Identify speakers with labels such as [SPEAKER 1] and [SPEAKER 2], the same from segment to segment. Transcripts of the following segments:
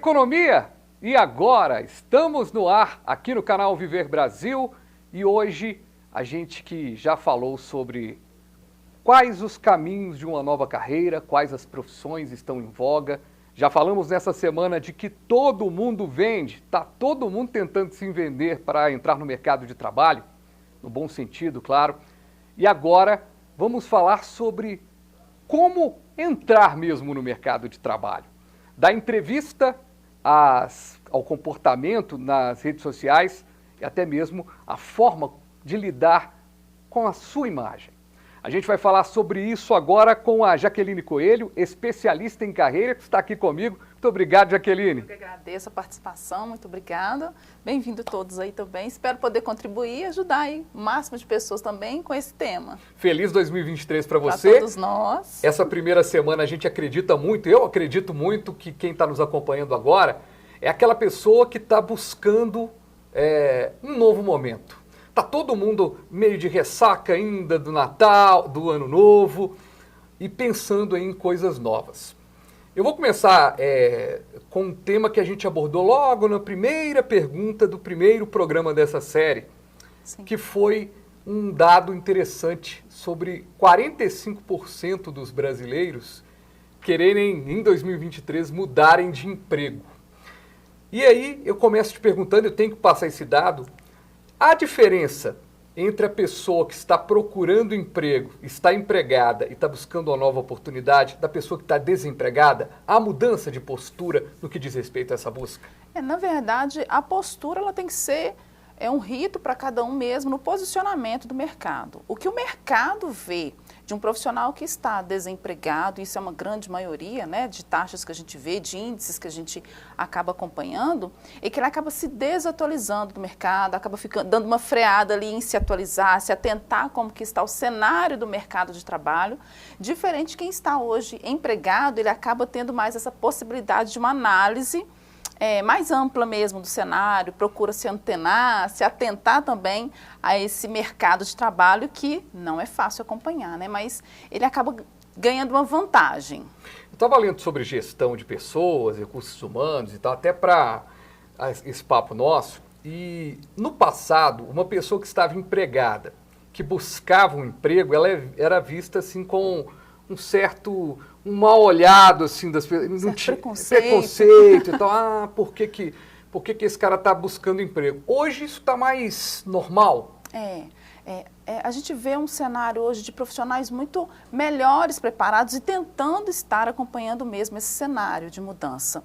[SPEAKER 1] economia! E agora estamos no ar aqui no canal Viver Brasil e hoje a gente que já falou sobre quais os caminhos de uma nova carreira, quais as profissões estão em voga. Já falamos nessa semana de que todo mundo vende, está todo mundo tentando se vender para entrar no mercado de trabalho, no bom sentido, claro. E agora vamos falar sobre como entrar mesmo no mercado de trabalho. Da entrevista ao comportamento nas redes sociais e até mesmo a forma de lidar com a sua imagem. A gente vai falar sobre isso agora com a Jaqueline Coelho, especialista em carreira, que está aqui comigo. Muito obrigado, Jaqueline.
[SPEAKER 2] Eu que agradeço a participação, muito obrigada. Bem-vindo todos aí também. Espero poder contribuir e ajudar aí o máximo de pessoas também com esse tema.
[SPEAKER 1] Feliz 2023 para você.
[SPEAKER 2] Para todos nós.
[SPEAKER 1] Essa primeira semana a gente acredita muito, eu acredito muito que quem está nos acompanhando agora é aquela pessoa que está buscando um novo momento. Tá todo mundo meio de ressaca ainda do Natal, do Ano Novo e pensando em coisas novas. Eu vou começar com um tema que a gente abordou logo na primeira pergunta do primeiro programa dessa série,
[SPEAKER 2] Sim.
[SPEAKER 1] Que foi um dado interessante sobre 45% dos brasileiros quererem, em 2023, mudarem de emprego. E aí eu começo te perguntando, eu tenho que passar esse dado. A diferença entre a pessoa que está procurando emprego, está empregada e está buscando uma nova oportunidade, da pessoa que está desempregada, há mudança de postura no que diz respeito a essa busca?
[SPEAKER 2] Na verdade, a postura ela tem que ser um rito para cada um mesmo no posicionamento do mercado. O que o mercado vê de um profissional que está desempregado, isso é uma grande maioria, né, de taxas que a gente vê, de índices que a gente acaba acompanhando, é que ele acaba se desatualizando do mercado, acaba dando uma freada ali em se atualizar, se atentar como que está o cenário do mercado de trabalho. Diferente de quem está hoje empregado, ele acaba tendo mais essa possibilidade de uma análise mais ampla mesmo do cenário, procura se antenar, se atentar também a esse mercado de trabalho que não é fácil acompanhar, né? Mas ele acaba ganhando uma vantagem.
[SPEAKER 1] Eu estava lendo sobre gestão de pessoas, recursos humanos e tal, até para esse papo nosso, e no passado, uma pessoa que estava empregada, que buscava um emprego, ela era vista assim com um mal olhado assim das pessoas, não tinha preconceito e tal. Por que esse cara está buscando emprego? Hoje isso está mais normal.
[SPEAKER 2] A gente vê um cenário hoje de profissionais muito melhores preparados e tentando estar acompanhando mesmo esse cenário de mudança.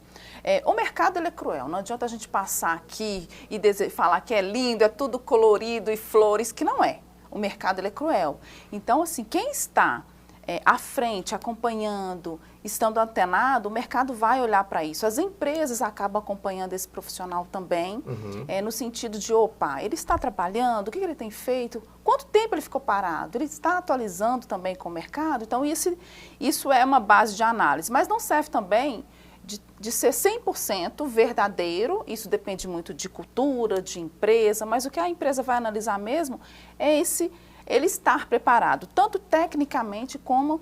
[SPEAKER 2] O mercado ele é cruel, não adianta a gente passar aqui e falar que é lindo, é tudo colorido e flores, que não é. O mercado ele é cruel. Então, assim, quem está à frente, acompanhando, estando antenado, o mercado vai olhar para isso. As empresas acabam acompanhando esse profissional também, no sentido de, ele está trabalhando, o que ele tem feito, quanto tempo ele ficou parado, ele está atualizando também com o mercado, então isso é uma base de análise, mas não serve também de ser 100% verdadeiro, isso depende muito de cultura, de empresa, mas o que a empresa vai analisar mesmo é ele estar preparado, tanto tecnicamente como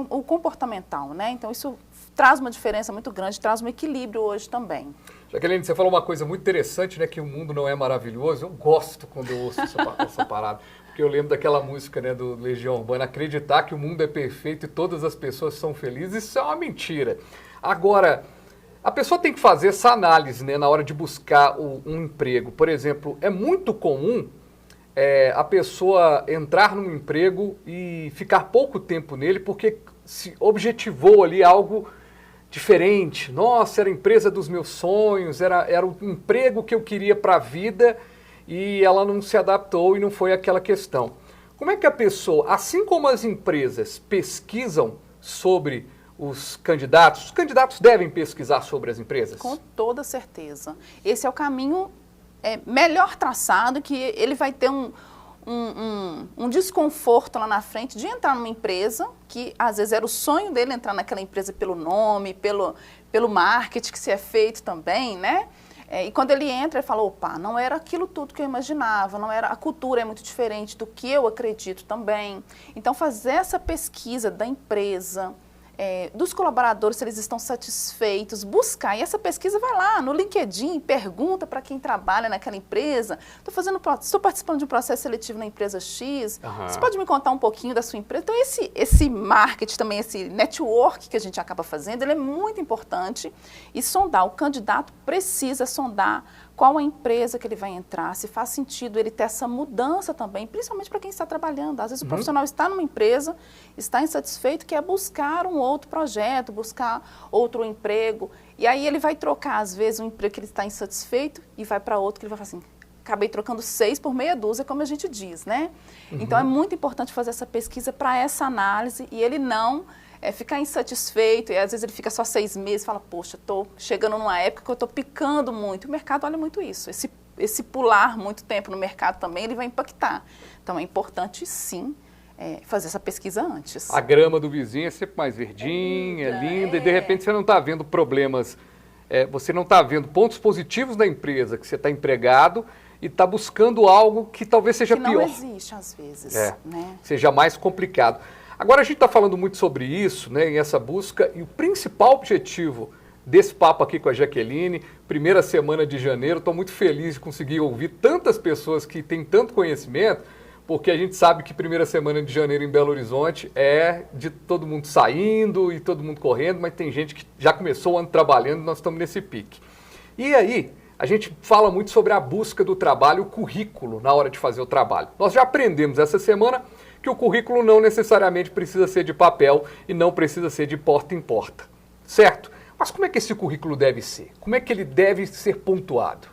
[SPEAKER 2] o comportamental, né? Então isso traz uma diferença muito grande, traz um equilíbrio hoje também.
[SPEAKER 1] Jaqueline, você falou uma coisa muito interessante, né? Que o mundo não é maravilhoso. Eu gosto quando eu ouço essa parada, porque eu lembro daquela música, né, do Legião Urbana, acreditar que o mundo é perfeito e todas as pessoas são felizes, isso é uma mentira. Agora, a pessoa tem que fazer essa análise, né, na hora de buscar um emprego. Por exemplo, é muito comum a pessoa entrar num emprego e ficar pouco tempo nele porque se objetivou ali algo diferente. Nossa, era a empresa dos meus sonhos, era o emprego que eu queria para a vida e ela não se adaptou e não foi aquela questão. Como é que a pessoa, assim como as empresas pesquisam sobre os candidatos devem pesquisar sobre as empresas?
[SPEAKER 2] Com toda certeza. Esse é o caminho melhor traçado, que ele vai ter um desconforto lá na frente de entrar numa empresa, que às vezes era o sonho dele entrar naquela empresa pelo nome, pelo marketing que se é feito também, né? E quando ele entra, ele fala, não era aquilo tudo que eu imaginava, a cultura é muito diferente do que eu acredito também. Então, fazer essa pesquisa da empresa, dos colaboradores, se eles estão satisfeitos, buscar. E essa pesquisa vai lá no LinkedIn, pergunta para quem trabalha naquela empresa. Estou participando de um processo seletivo na empresa X. Você pode me contar um pouquinho da sua empresa? Então, esse marketing também, esse network que a gente acaba fazendo, ele é muito importante. E sondar, o candidato precisa sondar qual a empresa que ele vai entrar, se faz sentido ele ter essa mudança também, principalmente para quem está trabalhando. Às vezes o profissional está numa empresa, está insatisfeito, quer buscar um outro projeto, buscar outro emprego, e aí ele vai trocar, às vezes, um emprego que ele está insatisfeito e vai para outro que ele vai falar assim, acabei trocando 6 por meia dúzia, como a gente diz, né? Então é muito importante fazer essa pesquisa para essa análise e ele não ficar insatisfeito, e às vezes ele fica só 6 meses e fala, poxa, estou chegando numa época que eu estou picando muito. O mercado olha muito isso, esse pular muito tempo no mercado também, ele vai impactar. Então é importante sim fazer essa pesquisa antes.
[SPEAKER 1] A grama do vizinho é sempre mais verdinha, é linda, e de repente você não está vendo problemas, você não está vendo pontos positivos da empresa, que você está empregado, e está buscando algo que talvez seja pior.
[SPEAKER 2] Que não existe às vezes, né?
[SPEAKER 1] Seja mais complicado. Agora, a gente está falando muito sobre isso, né, em essa busca, e o principal objetivo desse papo aqui com a Jaqueline, primeira semana de janeiro, estou muito feliz de conseguir ouvir tantas pessoas que têm tanto conhecimento, porque a gente sabe que primeira semana de janeiro em Belo Horizonte é de todo mundo saindo e todo mundo correndo, mas tem gente que já começou o ano trabalhando e nós estamos nesse pique. E aí, a gente fala muito sobre a busca do trabalho, o currículo na hora de fazer o trabalho. Nós já aprendemos essa semana que o currículo não necessariamente precisa ser de papel e não precisa ser de porta em porta, certo? Mas como é que esse currículo deve ser? Como é que ele deve ser pontuado?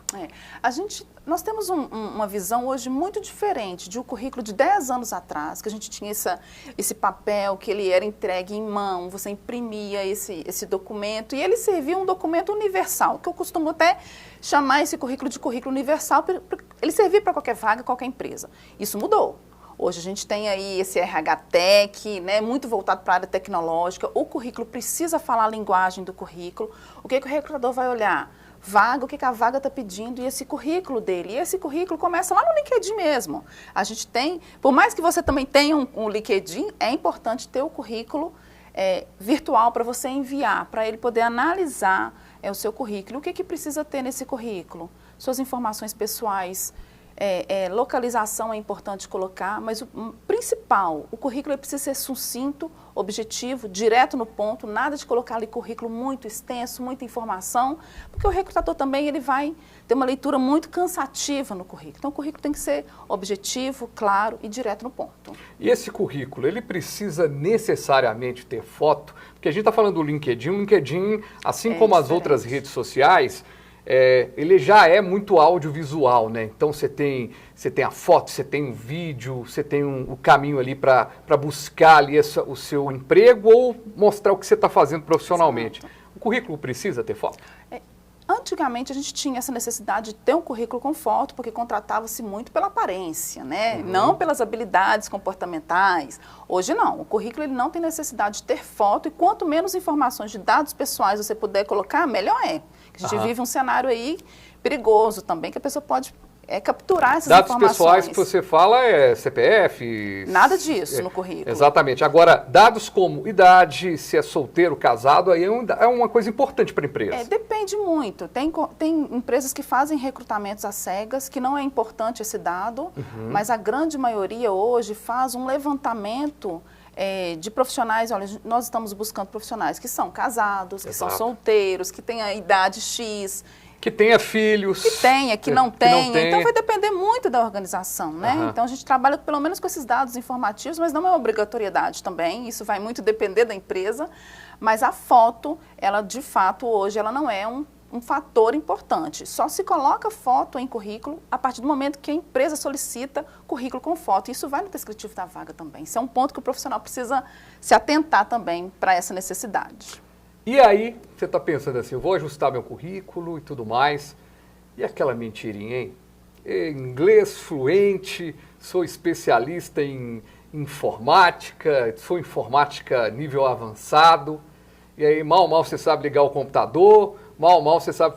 [SPEAKER 2] Nós temos uma visão hoje muito diferente de um currículo de 10 anos atrás, que a gente tinha esse papel que ele era entregue em mão, você imprimia esse documento e ele servia um documento universal, que eu costumo até chamar esse currículo de currículo universal, ele servia para qualquer vaga, qualquer empresa. Isso mudou. Hoje a gente tem aí esse RH Tech, né, muito voltado para a área tecnológica. O currículo precisa falar a linguagem do currículo. O que o recrutador vai olhar? Vaga, o que a vaga está pedindo e esse currículo dele. E esse currículo começa lá no LinkedIn mesmo. A gente tem, por mais que você também tenha um LinkedIn, é importante ter o currículo virtual para você enviar, para ele poder analisar o seu currículo. O que precisa ter nesse currículo? Suas informações pessoais. Localização é importante colocar, mas o principal, o currículo precisa ser sucinto, objetivo, direto no ponto, nada de colocar ali currículo muito extenso, muita informação, porque o recrutador também ele vai ter uma leitura muito cansativa no currículo. Então o currículo tem que ser objetivo, claro e direto no ponto.
[SPEAKER 1] E esse currículo, ele precisa necessariamente ter foto? Porque a gente está falando do LinkedIn, o LinkedIn, assim como as outras redes sociais, ele já é muito audiovisual, né? Então você tem a foto, você tem um vídeo, você tem o caminho ali para buscar ali o seu emprego ou mostrar o que você está fazendo profissionalmente. Exato. O currículo precisa ter foto?
[SPEAKER 2] Antigamente a gente tinha essa necessidade de ter um currículo com foto, porque contratava-se muito pela aparência, né? Não pelas habilidades comportamentais. Hoje não, o currículo ele não tem necessidade de ter foto e quanto menos informações de dados pessoais você puder colocar, melhor é. A gente vive um cenário aí perigoso também, que a pessoa pode capturar essas informações. Dados pessoais
[SPEAKER 1] que você fala é CPF?
[SPEAKER 2] Nada disso no currículo.
[SPEAKER 1] Exatamente. Agora, dados como idade, se é solteiro, casado, aí é uma coisa importante para a empresa.
[SPEAKER 2] Depende muito. Tem empresas que fazem recrutamentos às cegas, que não é importante esse dado, mas a grande maioria hoje faz um levantamento de profissionais. Olha, nós estamos buscando profissionais que são casados, que são solteiros, que têm a idade X,
[SPEAKER 1] que tenha filhos.
[SPEAKER 2] Que não tenha. Então vai depender muito da organização, né? Então a gente trabalha pelo menos com esses dados informativos, mas não é uma obrigatoriedade também, isso vai muito depender da empresa, mas a foto, ela de fato hoje, ela não é um fator importante. Só se coloca foto em currículo a partir do momento que a empresa solicita currículo com foto. Isso vai no descritivo da vaga também. Isso é um ponto que o profissional precisa se atentar também para essa necessidade.
[SPEAKER 1] E aí, você está pensando assim, eu vou ajustar meu currículo e tudo mais. E aquela mentirinha, hein? Inglês fluente, sou especialista em informática, sou informática nível avançado. E aí, mal você sabe ligar o computador, mal você sabe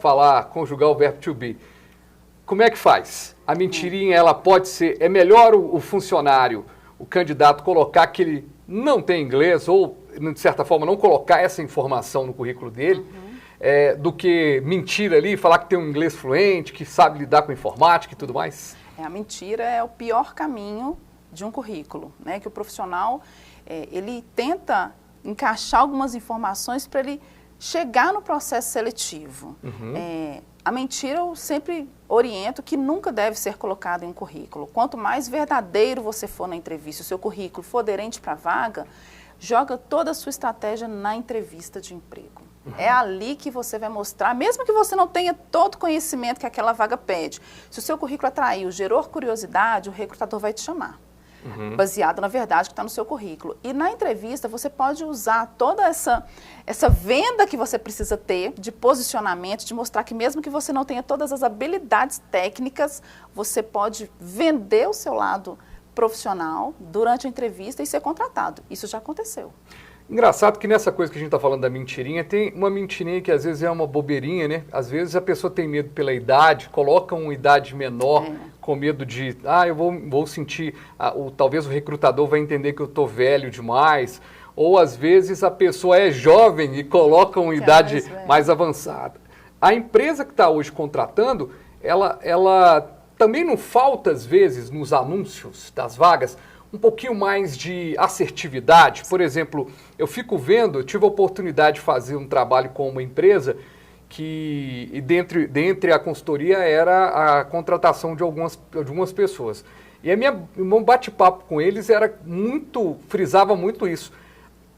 [SPEAKER 1] conjugar o verbo to be. Como é que faz? A mentirinha, ela pode ser, é melhor o funcionário, o candidato colocar que ele não tem inglês ou de certa forma, não colocar essa informação no currículo dele, do que mentir ali, falar que tem um inglês fluente, que sabe lidar com informática e tudo mais?
[SPEAKER 2] A mentira é o pior caminho de um currículo, né? Que o profissional, ele tenta encaixar algumas informações para ele chegar no processo seletivo. A mentira eu sempre oriento que nunca deve ser colocada em um currículo. Quanto mais verdadeiro você for na entrevista, o seu currículo for aderente para a vaga, joga toda a sua estratégia na entrevista de emprego. É ali que você vai mostrar, mesmo que você não tenha todo o conhecimento que aquela vaga pede. Se o seu currículo atraiu, gerou curiosidade, o recrutador vai te chamar. Baseado na verdade que está no seu currículo. E na entrevista você pode usar toda essa venda que você precisa ter de posicionamento, de mostrar que mesmo que você não tenha todas as habilidades técnicas, você pode vender o seu lado profissional durante a entrevista e ser contratado. Isso já aconteceu.
[SPEAKER 1] Engraçado que nessa coisa que a gente está falando da mentirinha, tem uma mentirinha que às vezes é uma bobeirinha, né? Às vezes a pessoa tem medo pela idade, coloca uma idade menor com medo de, eu vou sentir, talvez o recrutador vai entender que eu estou velho demais, ou às vezes a pessoa é jovem e coloca uma idade mais avançada. A empresa que está hoje contratando, ela também não falta às vezes nos anúncios das vagas, um pouquinho mais de assertividade. Por exemplo, eu tive a oportunidade de fazer um trabalho com uma empresa que, dentre a consultoria, era a contratação de algumas pessoas. E meu bate-papo com eles frisava muito isso.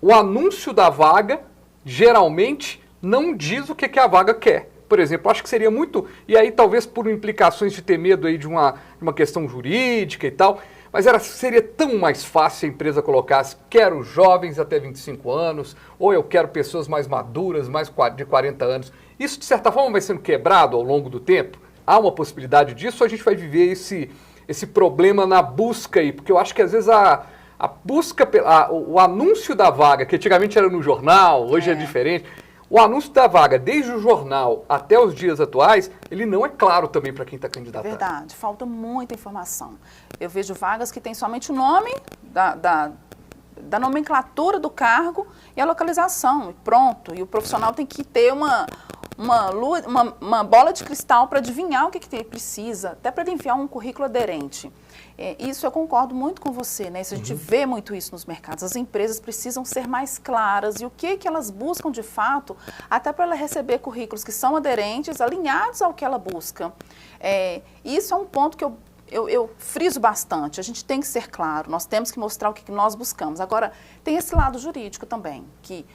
[SPEAKER 1] O anúncio da vaga, geralmente, não diz o que a vaga quer. Por exemplo, acho que seria muito... E aí, talvez por implicações de ter medo aí de uma questão jurídica e tal... Mas seria tão mais fácil a empresa colocasse, quero jovens até 25 anos, ou eu quero pessoas mais maduras, mais de 40 anos. Isso, de certa forma, vai sendo quebrado ao longo do tempo? Há uma possibilidade disso ou a gente vai viver esse problema na busca aí? Porque eu acho que, às vezes, a busca, o anúncio da vaga, que antigamente era no jornal, hoje é diferente... O anúncio da vaga, desde o jornal até os dias atuais, ele não é claro também para quem está candidatando.
[SPEAKER 2] Verdade, falta muita informação. Eu vejo vagas que tem somente o nome da nomenclatura do cargo e a localização, e pronto. E o profissional tem que ter uma bola de cristal para adivinhar o que ele precisa, até para ele enviar um currículo aderente. Isso eu concordo muito com você, né? Isso a gente vê muito isso nos mercados. As empresas precisam ser mais claras e o que elas buscam de fato, até para ela receber currículos que são aderentes, alinhados ao que ela busca. Isso é um ponto que eu friso bastante. A gente tem que ser claro, nós temos que mostrar o que nós buscamos. Agora, tem esse lado jurídico também, que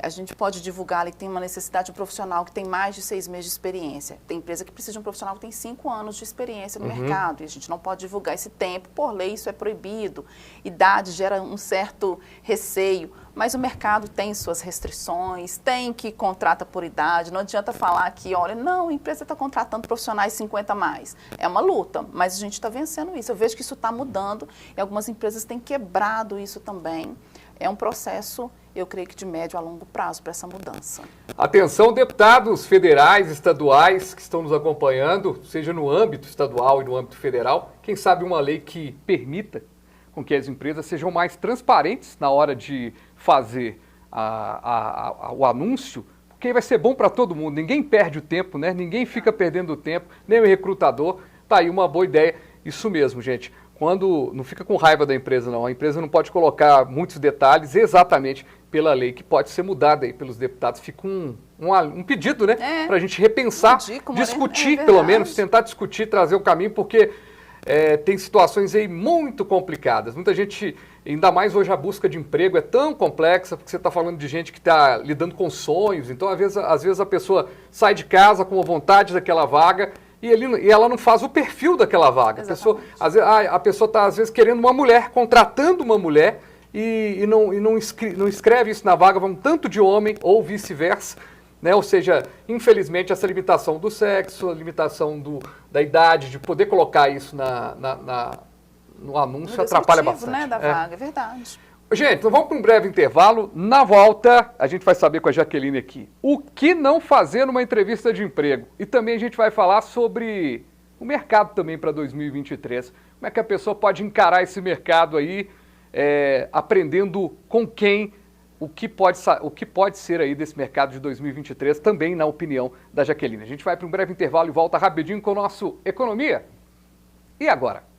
[SPEAKER 2] a gente pode divulgar ali que tem uma necessidade de um profissional que tem mais de 6 meses de experiência. Tem empresa que precisa de um profissional que tem 5 anos de experiência no mercado e a gente não pode divulgar esse tempo. Por lei, isso é proibido. Idade gera um certo receio, mas o mercado tem suas restrições, tem que contrata por idade. Não adianta falar que, olha, não, a empresa está contratando profissionais 50 a mais. É uma luta, mas a gente está vencendo isso. Eu vejo que isso está mudando e algumas empresas têm quebrado isso também. É um processo, eu creio que de médio a longo prazo para essa mudança.
[SPEAKER 1] Atenção, deputados federais, estaduais que estão nos acompanhando, seja no âmbito estadual e no âmbito federal, quem sabe uma lei que permita com que as empresas sejam mais transparentes na hora de fazer o anúncio, porque vai ser bom para todo mundo, ninguém perde o tempo, né? Ninguém fica perdendo o tempo, nem o recrutador. Tá aí uma boa ideia, isso mesmo, gente. Quando não fica com raiva da empresa, não. A empresa não pode colocar muitos detalhes exatamente pela lei, que pode ser mudada aí pelos deputados. Fica um pedido, né? Para a gente repensar, discutir pelo menos, tentar discutir, trazer o caminho, porque tem situações aí muito complicadas. Muita gente, ainda mais hoje a busca de emprego é tão complexa, porque você está falando de gente que está lidando com sonhos. Então, às vezes a pessoa sai de casa com a vontade daquela vaga, e ela não faz o perfil daquela vaga. A pessoa está, às vezes, querendo uma mulher, contratando uma mulher, e não escreve isso na vaga, vai um tanto de homem, ou vice-versa. Né? Ou seja, infelizmente, essa limitação do sexo, a limitação da idade, de poder colocar isso no anúncio, atrapalha bastante.
[SPEAKER 2] Né, da vaga, é verdade.
[SPEAKER 1] Gente, então vamos para um breve intervalo. Na volta, a gente vai saber com a Jaqueline aqui o que não fazer numa entrevista de emprego. E também a gente vai falar sobre o mercado também para 2023. Como é que a pessoa pode encarar esse mercado aí, aprendendo com quem o que pode ser aí desse mercado de 2023, também na opinião da Jaqueline. A gente vai para um breve intervalo e volta rapidinho com o nosso Economia. E agora?